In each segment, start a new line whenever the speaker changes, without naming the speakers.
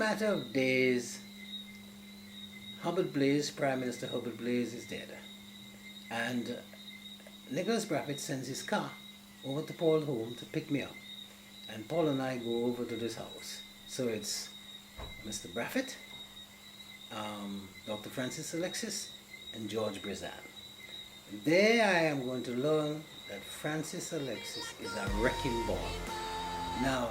matter of days, Prime Minister Hubert Blaze is dead. And Nicholas Braffett sends his car over to Paul's home to pick me up. And Paul and I go over to this house. So it's Mr. Braffett, Dr. Francis Alexis, and George Brizan. There I am going to learn that Francis Alexis is a wrecking ball. Now,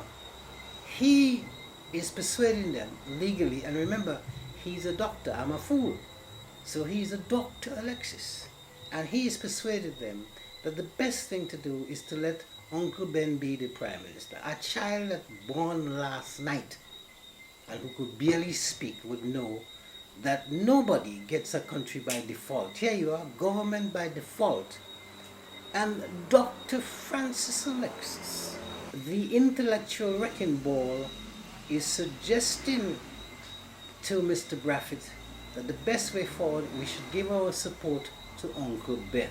he is persuading them legally, and remember, he's a doctor, I'm a fool. So he's a Dr. Alexis. And he has persuaded them that the best thing to do is to let Uncle Ben be the Prime Minister. A child that born last night and who could barely speak would know that nobody gets a country by default. Here you are, government by default. And Dr. Francis Alexis, the intellectual wrecking ball, is suggesting to Mr. Braffett that the best way forward, we should give our support to Uncle Ben.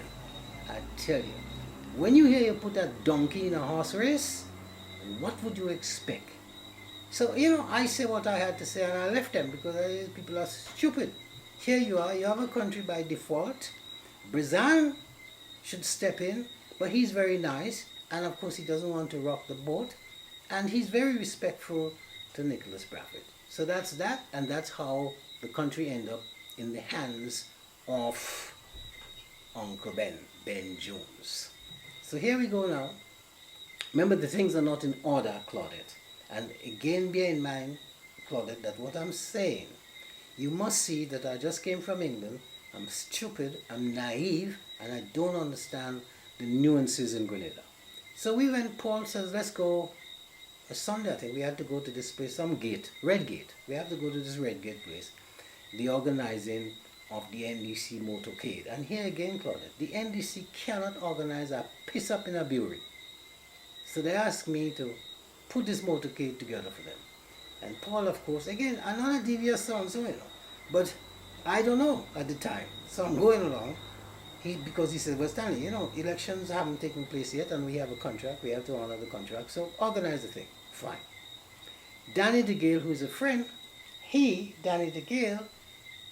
I tell you, when you hear you put a donkey in a horse race, what would you expect? So, I say what I had to say and I left them because people are stupid. Here you are, you have a country by default. Brizan should step in, but he's very nice, and of course he doesn't want to rock the boat, and he's very respectful to Nicholas Braffett. So that's that, and that's how the country ended up in the hands of Uncle Ben Jones. So here we go now. Remember, the things are not in order, Claudette. And again, bear in mind, Claudette, that what I'm saying, you must see that I just came from England. I'm stupid, I'm naive, and I don't understand the nuances in Grenada. So we went, Paul says, let's go. A Sunday, I think, we had to go to this place, some gate, Red Gate. We have to go to this Red Gate place, the organizing of the NDC motorcade. And here again, Claudette, the NDC cannot organize a piss up in a brewery. So they asked me to put this motorcade together for them. And Paul, of course, again, another devious sound, but I don't know at the time. So I'm going along, because he said, well, Stanley, elections haven't taken place yet, and we have a contract, we have to honor the contract, so organize the thing. Fine. Danny DeGale, who's a friend, Danny DeGale,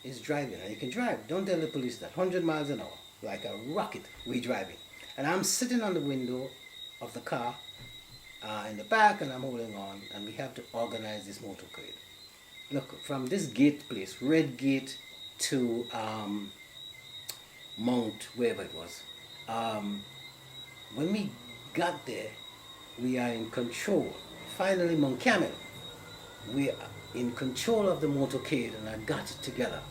is driving, and he can drive. Don't tell the police that. 100 miles an hour, like a rocket, we driving. And I'm sitting on the window of the car, in the back, and I'm holding on, and we have to organize this motorcade. Look, from this gate place, Red Gate, to Mount, wherever it was, when we got there, we are in control. Finally, Mount Camel, we are in control of the motorcade, and I got it together.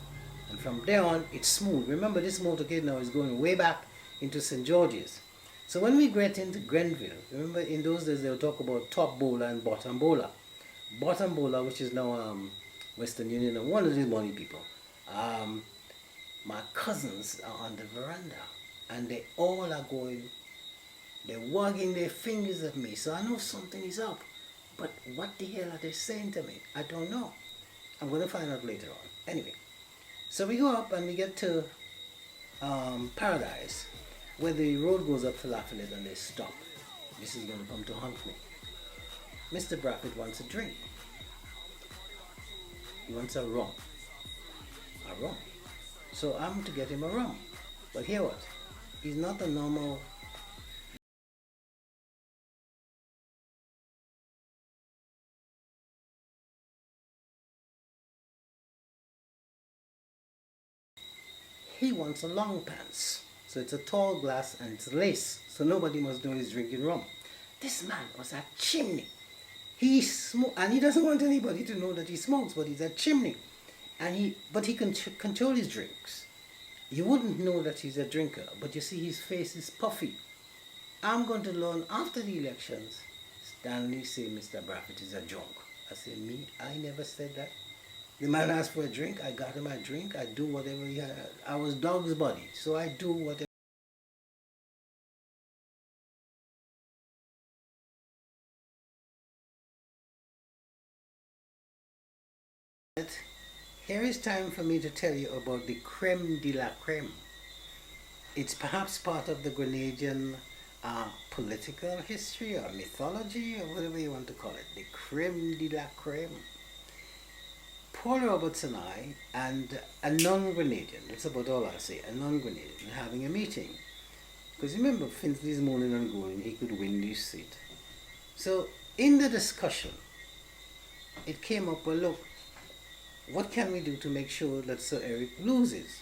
And from there on, it's smooth. Remember, this motorcade now is going way back into St. George's. So when we get into Grenville, remember in those days they would talk about top bowler and bottom bowler. Bottom bowler, which is now Western Union, and one of these money people. My cousins are on the veranda, and they all are they're wagging their fingers at me, so I know something is up. But what the hell are they saying to me? I don't know. I'm going to find out later on. Anyway, so we go up and we get to Paradise, where the road goes up to Lafayette, and they stop. This is going to come to haunt me. Mr. Braffett wants a drink. He wants a rum. A rum. So I'm to get him a rum. But hear what? He's not a normal... He wants a long pants. So it's a tall glass and it's lace. So nobody must know he's drinking rum. This man was a chimney. He smokes, and he doesn't want anybody to know that he smokes, but he's a chimney. But he can control his drinks. You wouldn't know that he's a drinker, but you see his face is puffy. I'm going to learn after the elections. Stanley say Mr. Braffett is a junk. I say, me? I never said that. The man asked for a drink, I got him a drink, I do whatever he had. I was dog's body, so I do whatever. Here is time for me to tell you about the creme de la creme. It's perhaps part of the Grenadian political history or mythology or whatever you want to call it. The creme de la creme. Paul Roberts and I and a non-Grenadian, that's about all I'll say, a non-Grenadian, having a meeting. Because remember, Finsley's moaning and groaning, he could win this seat. So in the discussion, it came up, well look, what can we do to make sure that Sir Eric loses?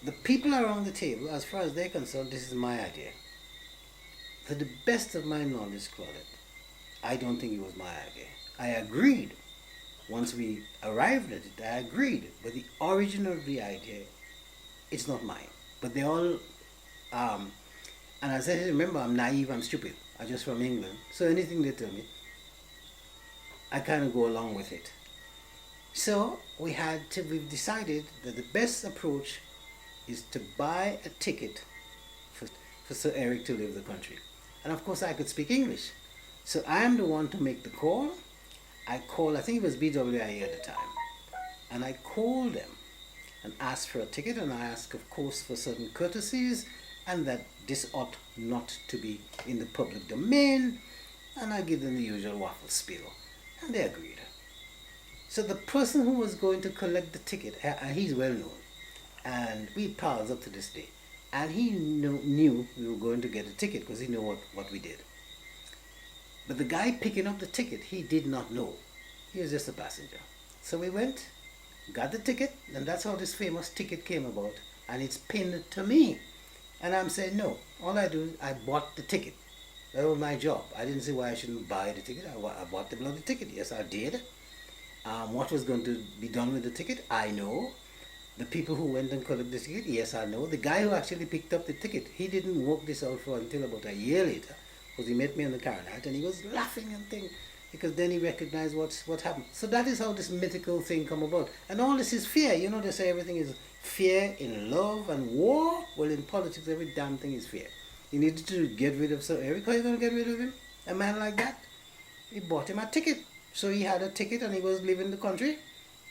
The people around the table, as far as they're concerned, this is my idea. To the best of my knowledge, Claudette, I don't think it was my idea. I agreed. Once we arrived at it, I agreed. But the origin of the idea, it's not mine. But they all, and as I said, remember, I'm naive, I'm stupid. I'm just from England. So anything they tell me, I kind of go along with it. So we've decided that the best approach is to buy a ticket for Sir Eric to leave the country. And of course I could speak English. So I am the one to make the call. I think it was BWI at the time. And I called them and asked for a ticket, and I asked, of course, for certain courtesies, and that this ought not to be in the public domain. And I give them the usual waffle spiel. And they agreed. So the person who was going to collect the ticket, he's well known. And we pals up to this day. And he knew we were going to get a ticket because he knew what we did. But the guy picking up the ticket, he did not know. He was just a passenger. So we went, got the ticket, and that's how this famous ticket came about. And it's pinned to me. And I'm saying, no, all I do is I bought the ticket. That was my job. I didn't see why I shouldn't buy the ticket. I bought the bloody ticket. Yes, I did. What was going to be done with the ticket, I know. The people who went and collected the ticket, yes, I know. The guy who actually picked up the ticket, he didn't work this out for until about a year later, because he met me on the car night and he was laughing and things, because then he recognized what happened. So that is how this mythical thing come about. And all this is fear. You know, they say everything is fear in love and war. Well, in politics, every damn thing is fear. You need to get rid of Sir Eric. How are you going to get rid of him? A man like that? He bought him a ticket. So he had a ticket and he was leaving the country.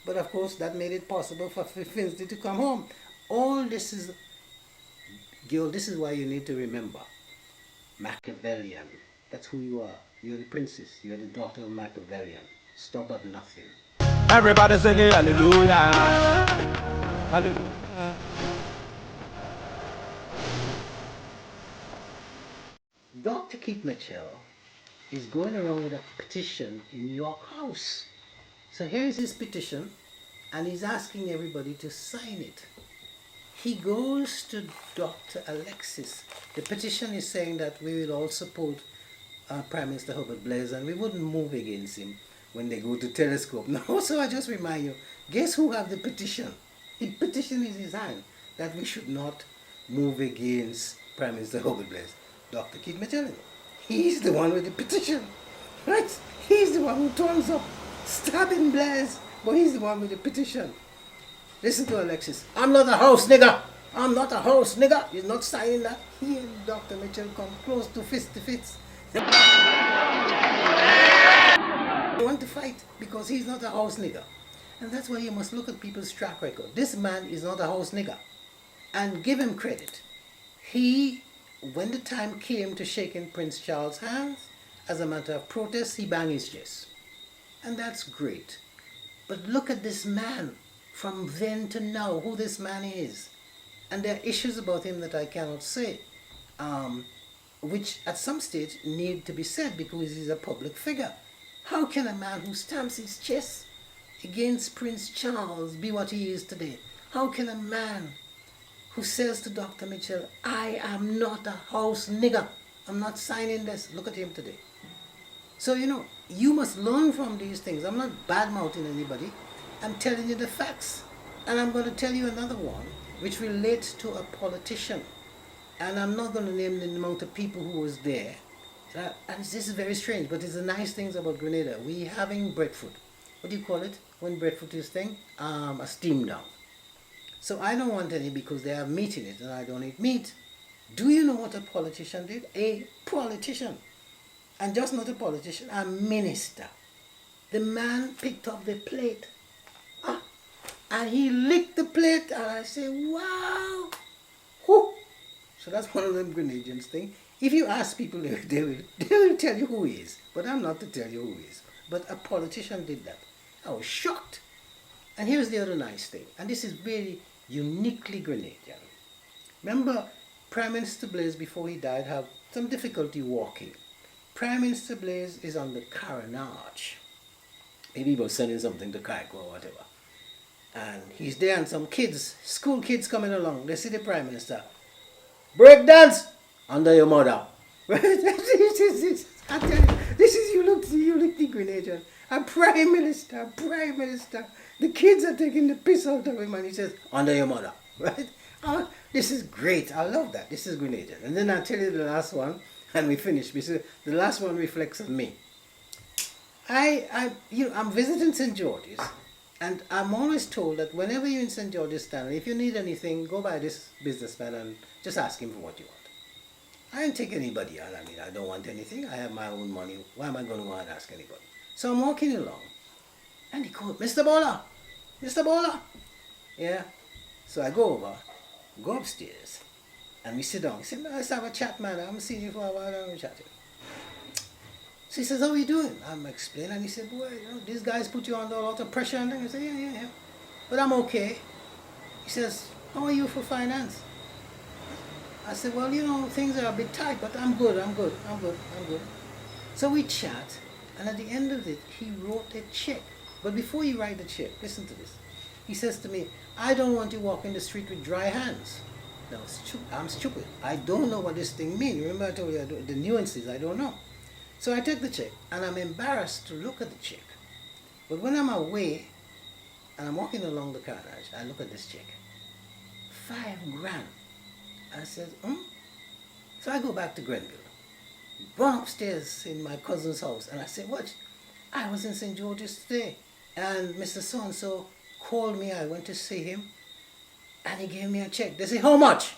But of course, that made it possible for Finsley to come home. All this is, Gil, this is why you need to remember. Machiavellian. That's who you are. You're the princess. You're the daughter of Machiavellian. Stop at nothing.
Everybody singing hallelujah. Hallelujah.
Dr. Keith Mitchell is going around with a petition in York House. So here is his petition, and he's asking everybody to sign it. He goes to Dr. Alexis. The petition is saying that we will all support Prime Minister Herbert Blaise, and we wouldn't move against him when they go to Telescope. Now, so I just remind you, guess who have the petition? The petition is his hand that we should not move against Prime Minister Herbert Blaise. Dr. Keith Mitchell. He's the one with the petition, right? He's the one who turns up, stabbing Blaise, but he's the one with the petition. Listen to Alexis. I'm not a house nigger. I'm not a house nigger. He's not signing that. He and Dr. Mitchell come close to fist to fist. They want to fight because he's not a house nigger. And that's why you must look at people's track record. This man is not a house nigger. And give him credit. He, when the time came to shaking Prince Charles' hands, as a matter of protest, he banged his chest. And that's great. But look at this man from then to now, who this man is. And there are issues about him that I cannot say, which at some stage need to be said because he's a public figure. How can a man who stamps his chest against Prince Charles be what he is today? How can a man who says to Dr. Mitchell, I am not a house nigger, I'm not signing this, look at him today. So, you know, you must learn from these things. I'm not bad-mouthing anybody. I'm telling you the facts. And I'm going to tell you another one which relates to a politician. And I'm not going to name the amount of people who was there. And this is very strange, but it's the nice things about Grenada. We having breadfruit. What do you call it when breadfruit is thing? A steam down. So I don't want any because they have meat in it and I don't eat meat. Do you know what a politician did? A politician. And just not a politician, a minister. The man picked up the plate. And he licked the plate and I say, wow. Whoo. So that's one of them Grenadians thing. If you ask people, they will tell you who he is. But I'm not to tell you who he is. But a politician did that. I was shocked. And here's the other nice thing, and this is really uniquely Grenadian. Remember, Prime Minister Blaise, before he died, had some difficulty walking. Prime Minister Blaise is on the carronage. Maybe he was sending something to Kaiko or whatever. And he's there, and some kids, school kids coming along, they see the Prime Minister. Break dance under your mother. I tell you, this is uniquely Grenadian. A Prime Minister. The kids are taking the piss out of him, and he says, under your mother. Right? Oh, this is great. I love that. This is Grenadian. And then I'll tell you the last one, and we finish. Because the last one reflects on me. I'm visiting St. George's, and I'm always told that whenever you're in St. George's Town, if you need anything, go by this businessman and just ask him for what you want. I didn't take anybody out. I mean, I don't want anything. I have my own money. Why am I going to go and ask anybody? So I'm walking along, and he called, Mr. Bowler! Mr. Bowler! Yeah. So I go over, go upstairs, and we sit down. He said, let's have a chat, man. I haven't seen you for a while. I'm chatting. So he says, how are you doing? I'm explaining, and he said, boy, these guys put you under a lot of pressure and things. I said, yeah. But I'm okay. He says, how are you for finance? I said, well, things are a bit tight, but I'm good. So we chat, and at the end of it, he wrote a check. But before you write the check, listen to this. He says to me, I don't want you walking the street with dry hands. Now, I'm stupid. I don't know what this thing means. Remember I told you the nuances, I don't know. So I take the check, and I'm embarrassed to look at the check. But when I'm away, and I'm walking along the carriage, I look at this check. $5,000. I said, So I go back to Grenville, run upstairs in my cousin's house, and I said, what? I was in St. George's today, and Mr. So-and-so called me. I went to see him, and he gave me a check. They say, how much?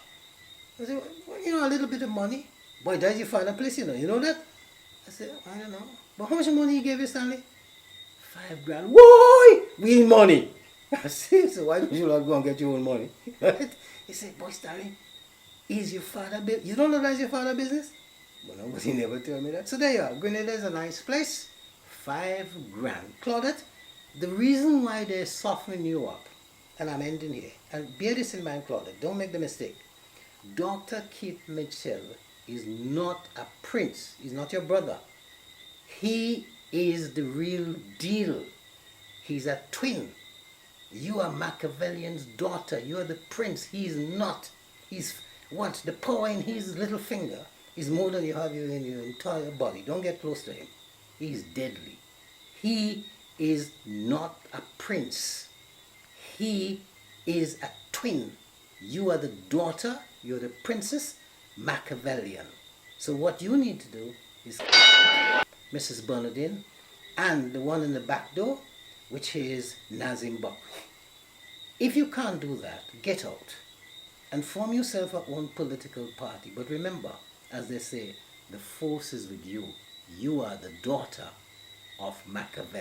I said, well, a little bit of money. Boy, that's your father place, you know that? I said, I don't know. But how much money he gave you, Stanley? $5,000. Why? We need money. I said, so why don't you not go and get your own money? Right? He said, boy, Stanley, is your father business? You don't know that's your father business? Well, nobody never told me that. So there you are. Grenada is a nice place. $5,000. Claudette, the reason why they're softening you up, and I'm ending here, and bear this in mind, Claudette, don't make the mistake. Dr. Keith Mitchell is not a prince. He's not your brother. He is the real deal. He's a twin. You are Machiavellian's daughter. You are the prince. He's not. He's what? The power in his little finger is more than you have in your entire body. Don't get close to him. He's deadly. He is not a prince. He is a twin. You are the daughter. You're the princess. Machiavellian. So what you need to do is Mrs. Bernardine and the one in the back door, which is Nazim Buck. If you can't do that, get out and form yourself your own political party. But remember, as they say, the force is with you. You are the daughter of Machiavelli.